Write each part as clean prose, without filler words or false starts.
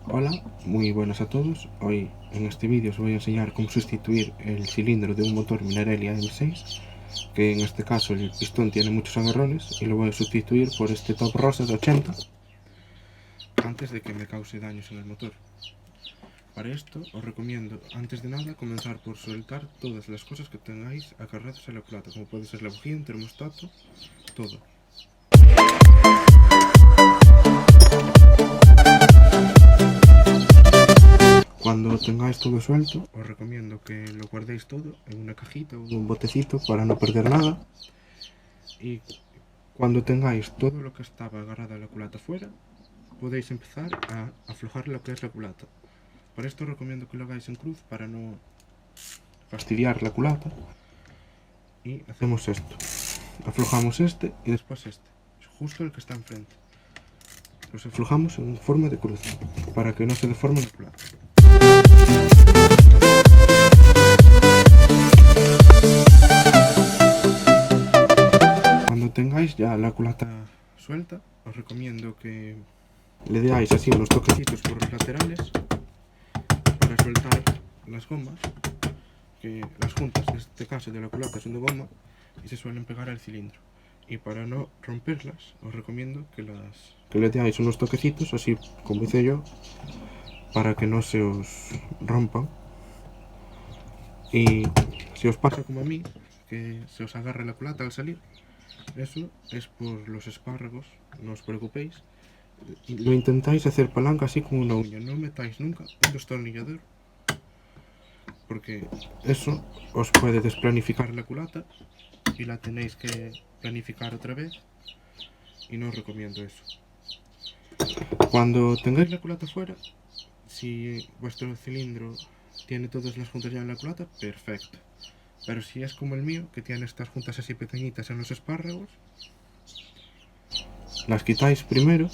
Hola, muy buenas a todos. Hoy en este vídeo os voy a enseñar cómo sustituir el cilindro de un motor Minarelli AM6, que en este caso el pistón tiene muchos agarrones, y lo voy a sustituir por este top rosa de 80 antes de que me cause daños en el motor. Para esto os recomiendo, antes de nada, comenzar por soltar todas las cosas que tengáis agarradas a la culata, como puede ser la bujía, un termostato, todo. Cuando tengáis todo suelto, os recomiendo que lo guardéis todo en una cajita o en un botecito para no perder nada. Y cuando tengáis todo lo que estaba agarrado a la culata fuera, podéis empezar a aflojar lo que es la culata. Para esto os recomiendo que lo hagáis en cruz para no fastidiar la culata. Y hacemos esto. Aflojamos este y después este. Justo el que está enfrente. Los aflojamos en forma de cruz para que no se deforme la culata. Cuando tengáis ya la culata suelta, os recomiendo que le deáis así unos toquecitos por los laterales para soltar las gomas, que las juntas en este caso de la culata son de goma y se suelen pegar al cilindro. Y para no romperlas, os recomiendo que le deáis unos toquecitos, así como hice yo, para que no se os rompan. Y si os pasa como a mí, que se os agarra la culata al salir, eso es por los espárragos, no os preocupéis. Lo intentáis hacer palanca así con una uña, no metáis nunca un destornillador, porque eso os puede desplanificar la culata y la tenéis que planificar otra vez, y no os recomiendo eso. Cuando tengáis la culata fuera, si vuestro cilindro tiene todas las juntas ya en la culata, perfecto. Pero si es como el mío, que tiene estas juntas así pequeñitas en los espárragos, las quitáis primero.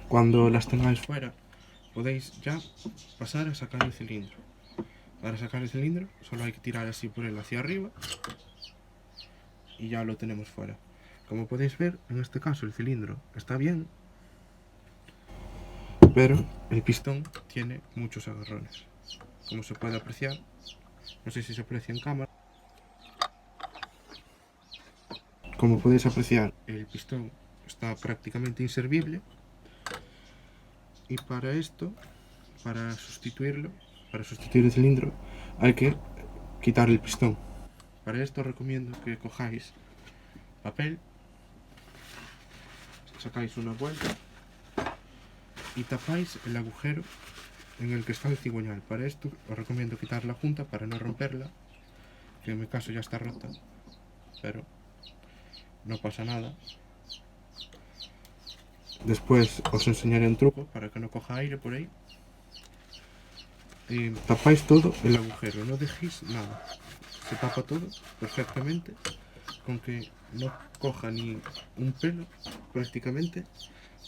Cuando las tengáis fuera, podéis ya pasar a sacar el cilindro. Para sacar el cilindro solo hay que tirar así por él hacia arriba y ya lo tenemos fuera. Como podéis ver, en este caso el cilindro está bien, pero el pistón tiene muchos agarrones. Como se puede apreciar, no sé si se aprecia en cámara. Como podéis apreciar, el pistón está prácticamente inservible, y para esto, para sustituir el cilindro, hay que quitar el pistón. Para esto os recomiendo que cojáis papel, sacáis una vuelta y tapáis el agujero en el que está el cigüeñal. Para esto os recomiendo quitar la junta para no romperla, que en mi caso ya está rota, pero no pasa nada. Después os enseñaré un truco para que no coja aire por ahí. Y tapáis todo el agujero, no dejéis nada. Se tapa todo perfectamente, con que no coja ni un pelo prácticamente,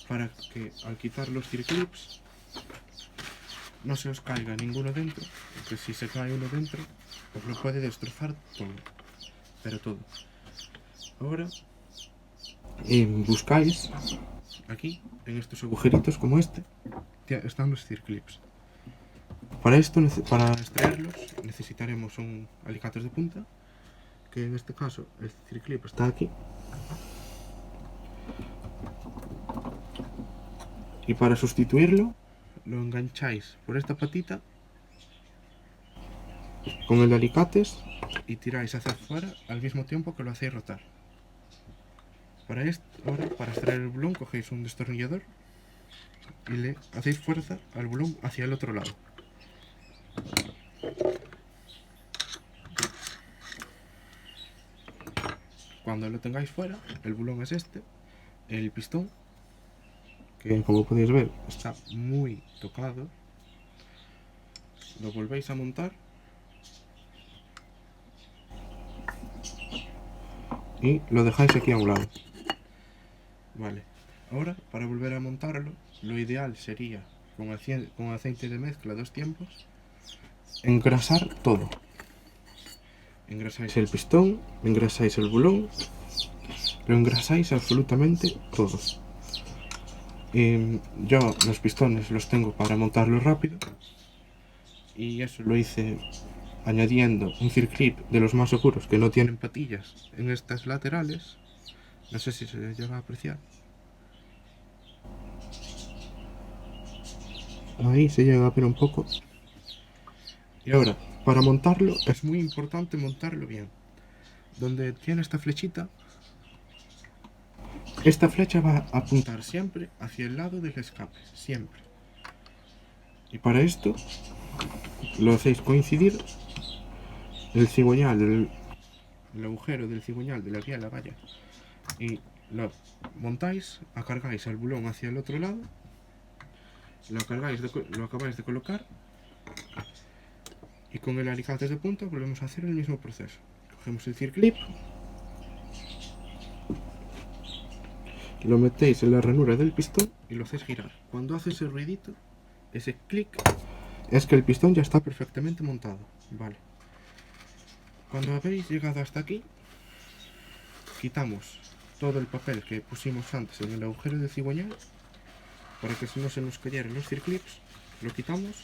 para que al quitar los circlips no se os caiga ninguno dentro, porque si se cae uno dentro os lo puede destrozar todo, pero todo. Ahora buscáis aquí, en estos agujeritos como este, están los circlips. Para esto, para extraerlos, necesitaremos un alicate de punta, que en este caso el circlip está aquí. Y para sustituirlo, lo engancháis por esta patita con el alicates y tiráis hacia afuera al mismo tiempo que lo hacéis rotar. Para esto, ahora, para extraer el bulón, cogéis un destornillador y le hacéis fuerza al bulón hacia el otro lado. Cuando lo tengáis fuera, el bulón es este, el pistón, que como podéis ver está muy tocado, lo volvéis a montar y lo dejáis aquí a un lado. Vale, ahora para volver a montarlo, lo ideal sería con aceite de mezcla 2 tiempos, engrasar todo. Engrasáis el pistón, engrasáis el bulón, lo engrasáis absolutamente todo. Yo los pistones los tengo para montarlo rápido y eso lo hice añadiendo un circlip de los más seguros que no tienen patillas en estas laterales. No sé si se llega a apreciar. Ahí se llega a ver un poco. Y ahora, para montarlo es muy importante montarlo bien. Donde tiene esta flechita, esta flecha va a apuntar siempre hacia el lado del escape, siempre. Y para esto lo hacéis coincidir el cigüeñal, el agujero del cigüeñal de la biela, vaya, y lo montáis, acargáis el bulón hacia el otro lado, lo acabáis de colocar y con el alicate de punta volvemos a hacer el mismo proceso. Cogemos el circlip, lo metéis en la ranura del pistón y lo hacéis girar. Cuando hace ese ruidito, ese clic, es que el pistón ya está perfectamente montado. Vale. Cuando habéis llegado hasta aquí, quitamos todo el papel que pusimos antes en el agujero de cigüeñal para que no se nos cayeran los circlips. Lo quitamos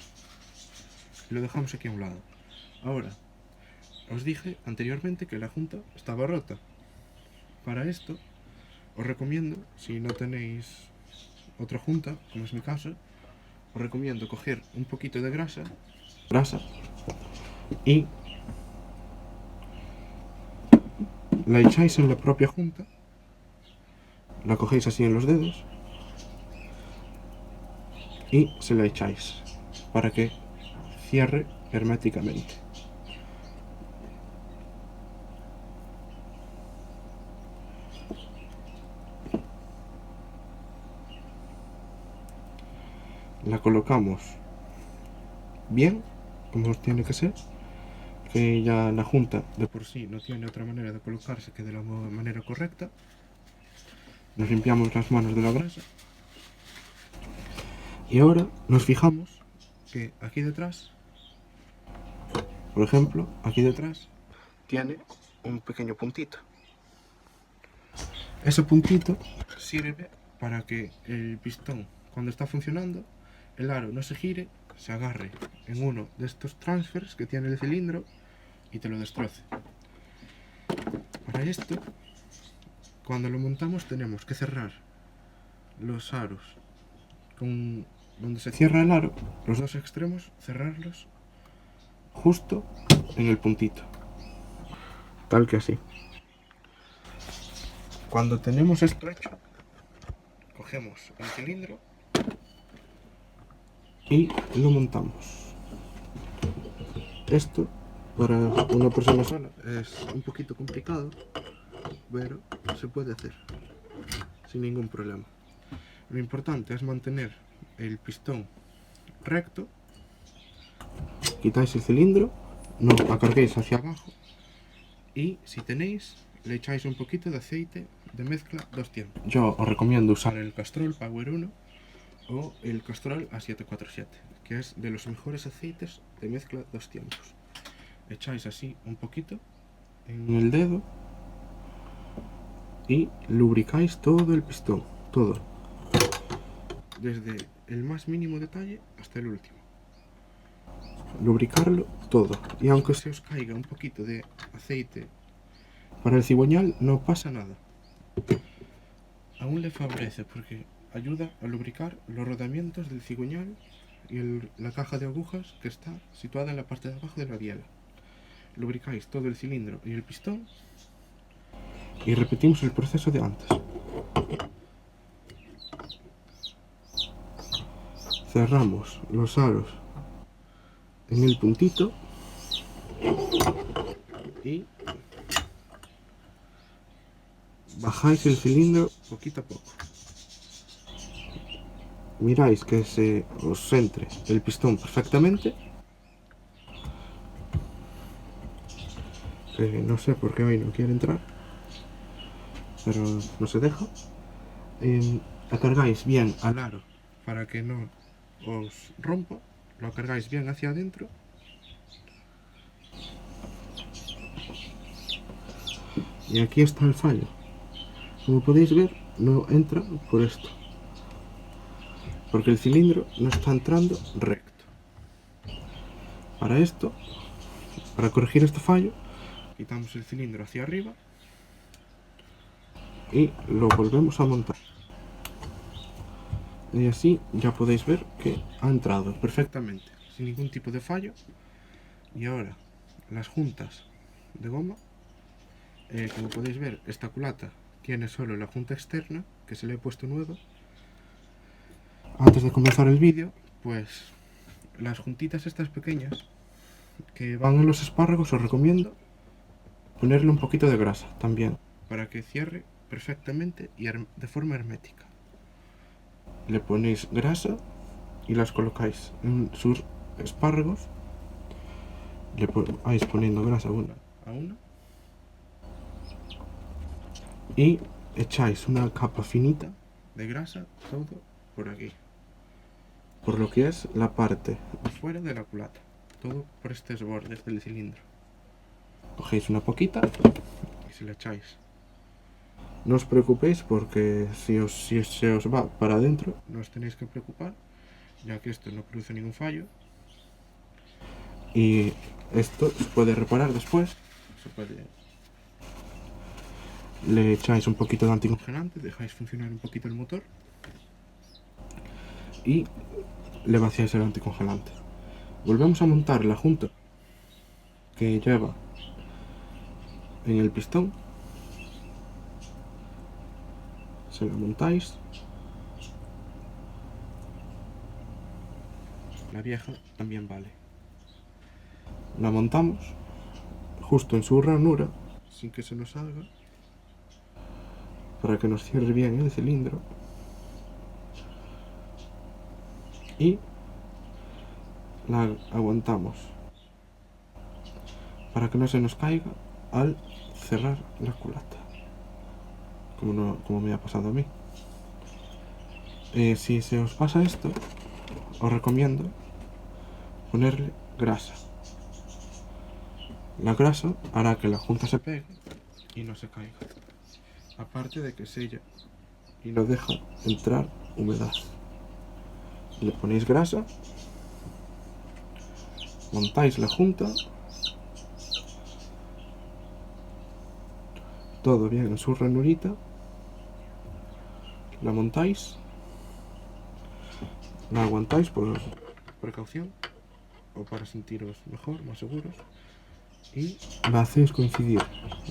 y lo dejamos aquí a un lado. Ahora, os dije anteriormente que la junta estaba rota. Para esto, os recomiendo, si no tenéis otra junta, como es mi caso, os recomiendo coger un poquito de grasa y la echáis en la propia junta, la cogéis así en los dedos y se la echáis para que cierre herméticamente. La colocamos bien, como tiene que ser, que ya la junta de por sí no tiene otra manera de colocarse que de la manera correcta. Nos limpiamos las manos de la grasa y ahora nos fijamos que aquí detrás, por ejemplo, aquí detrás tiene un pequeño puntito. Ese puntito sirve para que el pistón, cuando está funcionando, el aro no se gire, se agarre en uno de estos transfers que tiene el cilindro y te lo destroce. Para esto, cuando lo montamos tenemos que cerrar los aros con donde se cierra el aro, los dos extremos, cerrarlos justo en el puntito, tal que así. Cuando tenemos esto hecho, cogemos el cilindro y lo montamos. Esto para una persona sola es un poquito complicado, pero se puede hacer sin ningún problema. Lo importante es mantener el pistón recto, quitáis el cilindro, no acarguéis hacia abajo y si tenéis le echáis un poquito de aceite de mezcla 2 tiempos. Yo os recomiendo usar el Castrol Power 1 o el Castrol A747, que es de los mejores aceites de mezcla 2 tiempos. Echáis así un poquito en el dedo y lubricáis todo el pistón, todo, desde el más mínimo detalle hasta el último. Lubricarlo todo, y aunque se os caiga un poquito de aceite para el cigüeñal no pasa nada, aún le favorece porque ayuda a lubricar los rodamientos del cigüeñal y la caja de agujas que está situada en la parte de abajo de la biela. Lubricáis todo el cilindro y el pistón y repetimos el proceso de antes. Cerramos los aros en el puntito y bajáis el cilindro poquito a poco. Miráis que se os entre el pistón perfectamente. No sé por qué hoy no quiere entrar, pero no se deja. Acargáis bien al aro para que no os rompa, lo acargáis bien hacia adentro Y aquí está el fallo. Como podéis ver, no entra por esto, porque el cilindro no está entrando recto. Para esto, para corregir este fallo, quitamos el cilindro hacia arriba y lo volvemos a montar. Y así ya podéis ver que ha entrado perfectamente, sin ningún tipo de fallo. Y ahora, las juntas de goma, como podéis ver, esta culata tiene solo la junta externa, que se le he puesto nueva. Antes de comenzar el vídeo, pues las juntitas estas pequeñas que van en los espárragos, os recomiendo ponerle un poquito de grasa también, para que cierre perfectamente y de forma hermética. Le ponéis grasa y las colocáis en sus espárragos. Le vais poniendo grasa una a una y echáis una capa finita de grasa todo por aquí, por lo que es la parte de fuera de la culata, todo por estos bordes del cilindro. Cogéis una poquita y se la echáis. No os preocupéis, porque si se os va para adentro no os tenéis que preocupar, ya que esto no produce ningún fallo y esto se puede reparar después. Le echáis un poquito de anticongelante, dejáis funcionar un poquito el motor y le vaciáis el anticongelante. Volvemos a montar la junta que lleva en el pistón, se la montáis. La vieja también vale. La montamos justo en su ranura, sin que se nos salga, para que nos cierre bien el cilindro. Y la aguantamos para que no se nos caiga al cerrar la culata, como me ha pasado a mí. Si se os pasa esto, os recomiendo ponerle grasa. La grasa hará que la junta se pegue y no se caiga, aparte de que sella y no deja entrar humedad. Le ponéis grasa, montáis la junta, todo bien en su ranurita, la montáis, la aguantáis por precaución o para sentiros mejor, más seguros, y la hacéis coincidir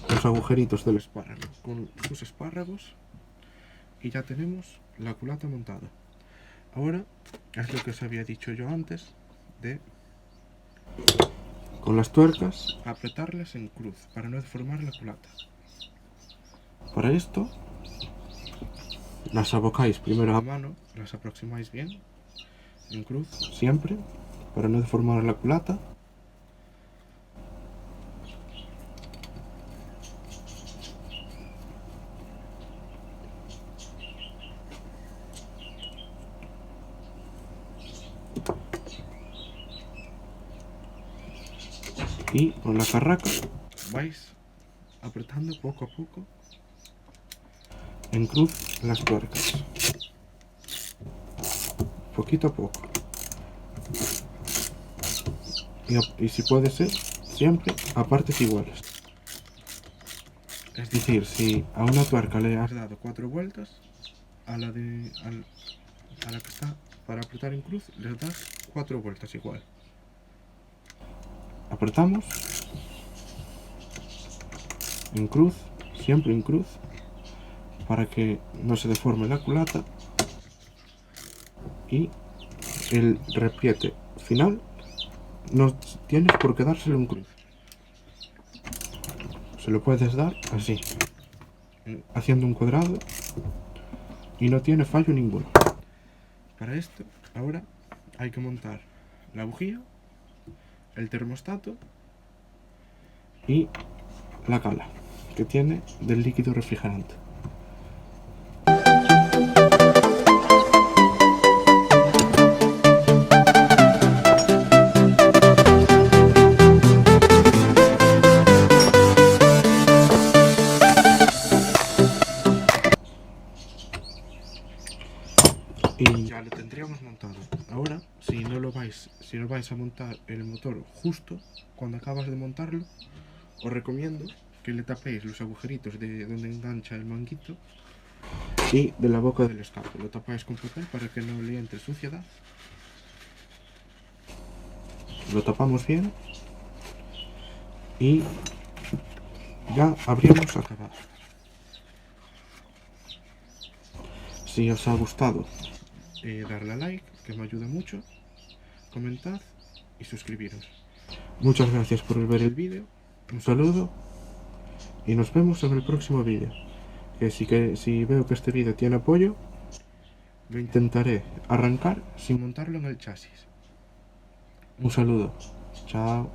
los agujeritos del espárrago con sus espárragos y ya tenemos la culata montada. Ahora es lo que os había dicho yo antes, de con las tuercas apretarlas en cruz para no deformar la culata. Para esto las abocáis primero a mano, las aproximáis bien en cruz siempre para no deformar la culata. Y con la carraca vais apretando poco a poco en cruz las tuercas, poquito a poco, y si puede ser siempre a partes iguales. Es decir, si a una tuerca le has dado 4 vueltas, a la que está para apretar en cruz le das 4 vueltas igual. Apretamos en cruz, siempre en cruz, para que no se deforme la culata, y el repiete final no tienes por qué dárselo en cruz. Se lo puedes dar así, haciendo un cuadrado, y no tiene fallo ninguno. Para esto, ahora hay que montar la bujía, el termostato y la cala que tiene del líquido refrigerante. si no vais a montar el motor justo cuando acabas de montarlo, os recomiendo que le tapéis los agujeritos de donde engancha el manguito y de la boca del escape. Lo tapáis con papel para que no le entre suciedad. Lo tapamos bien y ya habríamos acabado. Si os ha gustado, darle a like, que me ayuda mucho, comentad y suscribiros. Muchas gracias por ver el vídeo, un saludo y nos vemos en el próximo vídeo. Que si veo que este vídeo tiene apoyo, lo intentaré arrancar sin montarlo en el chasis. Un saludo, chao.